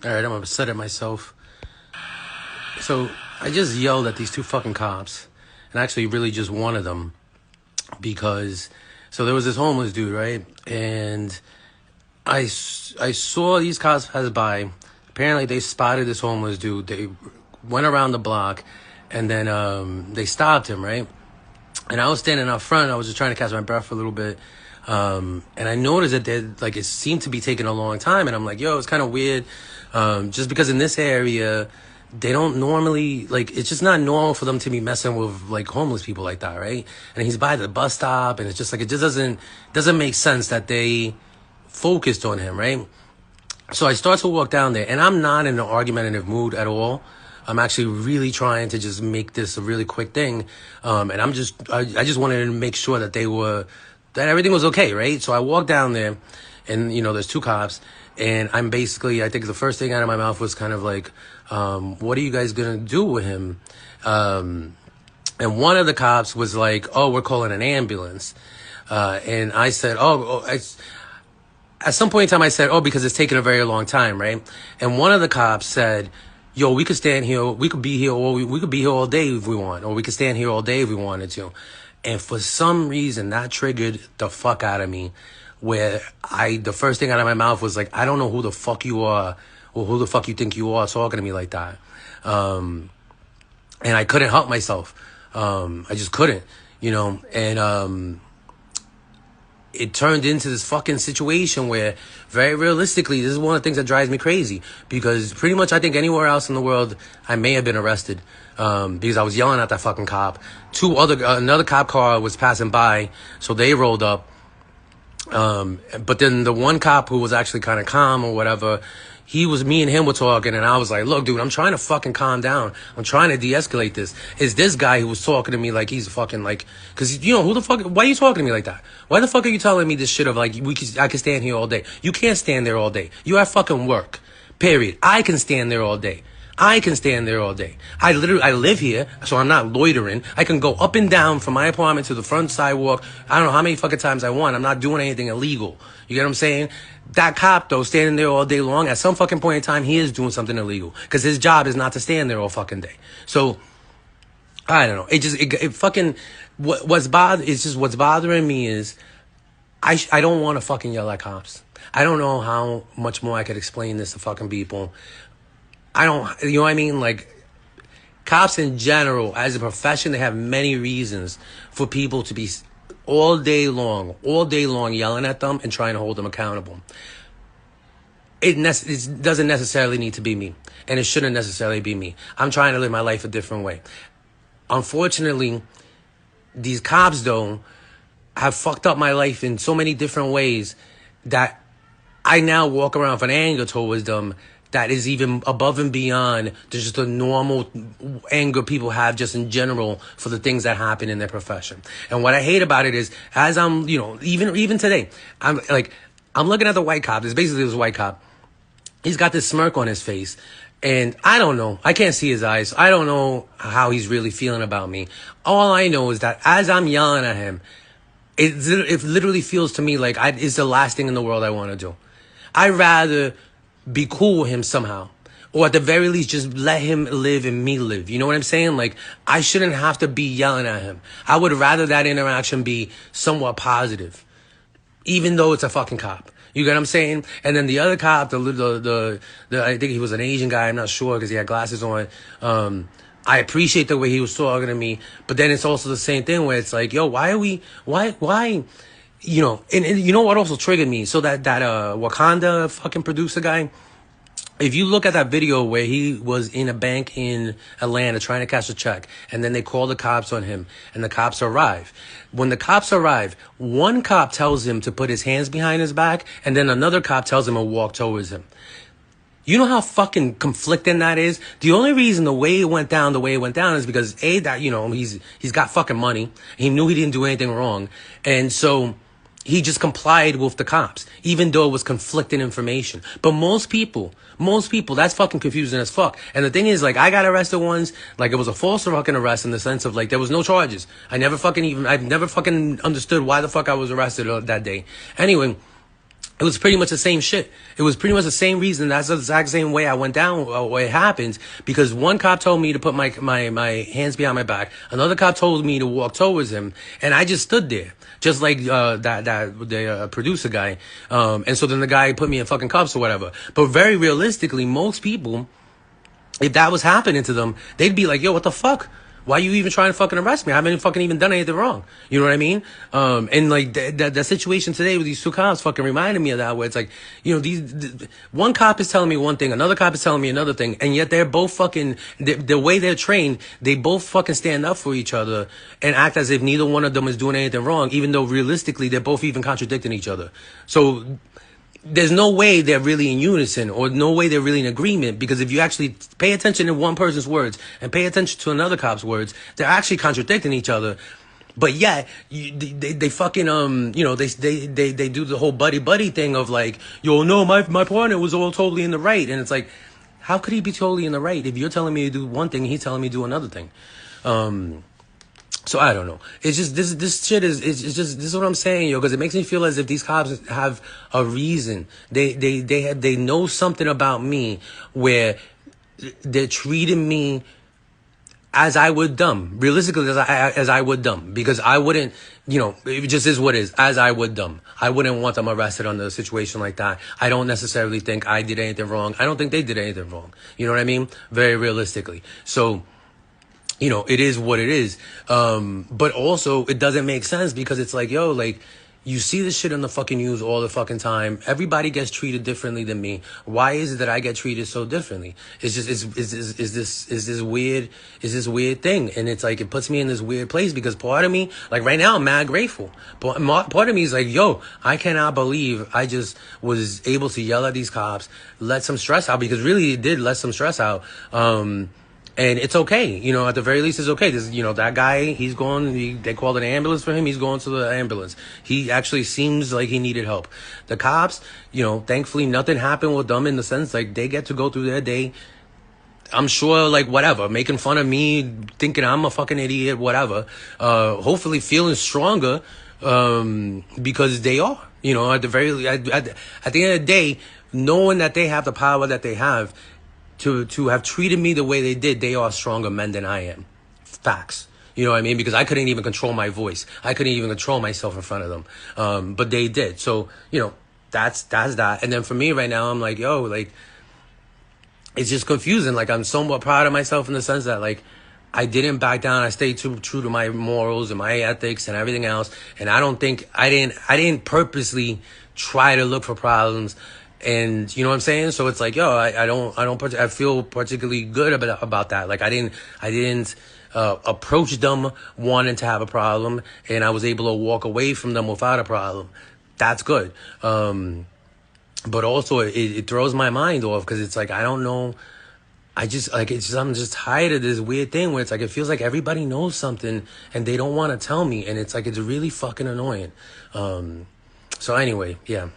All right, I'm upset at myself. So I just yelled at these two fucking cops, and actually really just one of them, because so there was this homeless dude, right? And I saw these cops pass by. Apparently, they spotted this homeless dude. They went around the block, and then they stopped him, right? And I was standing out front. I was just trying to catch my breath for a little bit. And I noticed that it seemed to be taking a long time. And I'm like, yo, it's kind of weird. Just because in this area, they don't normally, like, it's just not normal for them to be messing with, like, homeless people like that, right? And he's by the bus stop, and it's just like, it just doesn't make sense that they focused on him, right? So I start to walk down there, and I'm not in an argumentative mood at all. I'm actually really trying to just make this a really quick thing. And I just wanted to make sure that that everything was okay, right? So I walk down there, and, there's two cops, and I'm basically, I think the first thing out of my mouth was kind of like, what are you guys gonna do with him? And one of the cops was like, oh, we're calling an ambulance. And I said, at some point in time, I said, oh, because it's taken a very long time, right? And one of the cops said, yo, we could stand here, we could be here, or we could be here all day if we want, or we could stand here all day if we wanted to. And for some reason, that triggered the fuck out of me, where the first thing out of my mouth was like, I don't know who the fuck you are, or who the fuck you think you are talking to me like that. And I couldn't help myself. I just couldn't, and, it turned into this fucking situation where, very realistically, this is one of the things that drives me crazy. Because pretty much I think anywhere else in the world, I may have been arrested. Because I was yelling at that fucking cop. Another cop car was passing by, so they rolled up. But then the one cop who was actually kind of calm or whatever, me and him were talking, and I was like, look, dude, I'm trying to fucking calm down. I'm trying to de-escalate this. It's this guy who was talking to me like he's fucking like, cause who the fuck, why are you talking to me like that? Why the fuck are you telling me this shit of like, I can stand here all day? You can't stand there all day. You have fucking work. Period. I can stand there all day. I can stand there all day. I live here, so I'm not loitering. I can go up and down from my apartment to the front sidewalk. I don't know how many fucking times I want. I'm not doing anything illegal. You get what I'm saying? That cop, though, standing there all day long, at some fucking point in time, he is doing something illegal. Because his job is not to stand there all fucking day. So, I don't know. What's bothering me is, I don't want to fucking yell at cops. I don't know how much more I could explain this to fucking people. You know what I mean? Like, cops in general, as a profession, they have many reasons for people to be all day long yelling at them and trying to hold them accountable. It doesn't necessarily need to be me, and it shouldn't necessarily be me. I'm trying to live my life a different way. Unfortunately, these cops, though, have fucked up my life in so many different ways that I now walk around with an anger towards them that is even above and beyond just the normal anger people have just in general for the things that happen in their profession. And what I hate about it is, as I'm, even today, I'm looking at the white cop. It's basically this white cop. He's got this smirk on his face. And I don't know. I can't see his eyes. I don't know how he's really feeling about me. All I know is that as I'm yelling at him, it literally feels to me like it's the last thing in the world I want to do. I'd rather be cool with him somehow, or at the very least just let him live and me live. You know what I'm saying? Like, I shouldn't have to be yelling at him. I would rather that interaction be somewhat positive, even though it's a fucking cop. You get what I'm saying? And then the other cop, I think he was an Asian guy, I'm not sure because he had glasses on. I appreciate the way he was talking to me, but then it's also the same thing where it's like, yo, why, and you know what also triggered me? So that Wakanda fucking producer guy, if you look at that video where he was in a bank in Atlanta trying to cash a check, and then they call the cops on him, and the cops arrive. When the cops arrive, one cop tells him to put his hands behind his back, and then another cop tells him to walk towards him. You know how fucking conflicting that is? The only reason the way it went down is because he's got fucking money. He knew he didn't do anything wrong. And so he just complied with the cops, even though it was conflicting information. But most people, that's fucking confusing as fuck. And the thing is, like, I got arrested once, like, it was a false fucking arrest in the sense of, like, there was no charges. I've never fucking understood why the fuck I was arrested that day. Anyway, It was pretty much the same shit. It was pretty much the same reason. That's the exact same way I went down, where it happened. Because one cop told me to put my hands behind my back. Another cop told me to walk towards him. And I just stood there. Just like, the producer guy. And so then the guy put me in fucking cuffs or whatever. But very realistically, most people, if that was happening to them, they'd be like, yo, what the fuck? Why are you even trying to fucking arrest me? I haven't fucking even done anything wrong. You know what I mean? And like that situation today with these two cops fucking reminded me of that, where it's like, you know, one cop is telling me one thing, another cop is telling me another thing, and yet they're both fucking, the way they're trained, they both fucking stand up for each other and act as if neither one of them is doing anything wrong, even though realistically they're both even contradicting each other. So there's no way they're really in unison, or no way they're really in agreement, because if you actually pay attention to one person's words and pay attention to another cop's words, they're actually contradicting each other. But yet, they fucking, you know, they do the whole buddy thing of like, yo, no, my partner was all totally in the right. And it's like, how could he be totally in the right if you're telling me to do one thing and he's telling me to do another thing? So I don't know. It's just this shit is, it's just, this is what I'm saying, yo, because it makes me feel as if these cops have a reason. They know something about me where they're treating me as I would dumb. Realistically, as I would dumb, because I wouldn't, you know, it just is what it is, as I would dumb. I wouldn't want them arrested under a situation like that. I don't necessarily think I did anything wrong. I don't think they did anything wrong. You know what I mean? Very realistically. So, you know, it is what it is. But also it doesn't make sense, because it's like, yo, like, you see this shit on the fucking news all the fucking time. Everybody gets treated differently than me. Why is it that I get treated so differently? It's just, is this weird thing. And it's like, it puts me in this weird place, because part of me, like right now, I'm mad grateful. But part of me is like, yo, I cannot believe I just was able to yell at these cops, let some stress out, because really it did let some stress out. And it's okay, you know, at the very least it's okay. This, you know, that guy, he's going, they called an ambulance for him, he's going to the ambulance. He actually seems like he needed help. The cops, you know, thankfully nothing happened with them, in the sense, like, they get to go through their day, I'm sure, like, whatever, making fun of me, thinking I'm a fucking idiot, whatever. Hopefully feeling stronger, because they are, you know, at the very, at the end of the day, knowing that they have the power that they have, to have treated me the way they did, they are stronger men than I am. Facts. You know what I mean? Because I couldn't even control my voice. I couldn't even control myself in front of them. But they did. So, you know, that's that. And then for me right now, I'm like, yo, like, it's just confusing. Like, I'm somewhat proud of myself in the sense that, like, I didn't back down. I stayed true to my morals and my ethics and everything else. And I don't think, I didn't purposely try to look for problems. And you know what I'm saying? So it's like, yo, I feel particularly good about that. Like, I didn't approach them wanting to have a problem, and I was able to walk away from them without a problem. That's good. But also it throws my mind off, because it's like, I don't know. I'm just tired of this weird thing where it's like, it feels like everybody knows something and they don't want to tell me. And it's like, it's really fucking annoying. So anyway, yeah.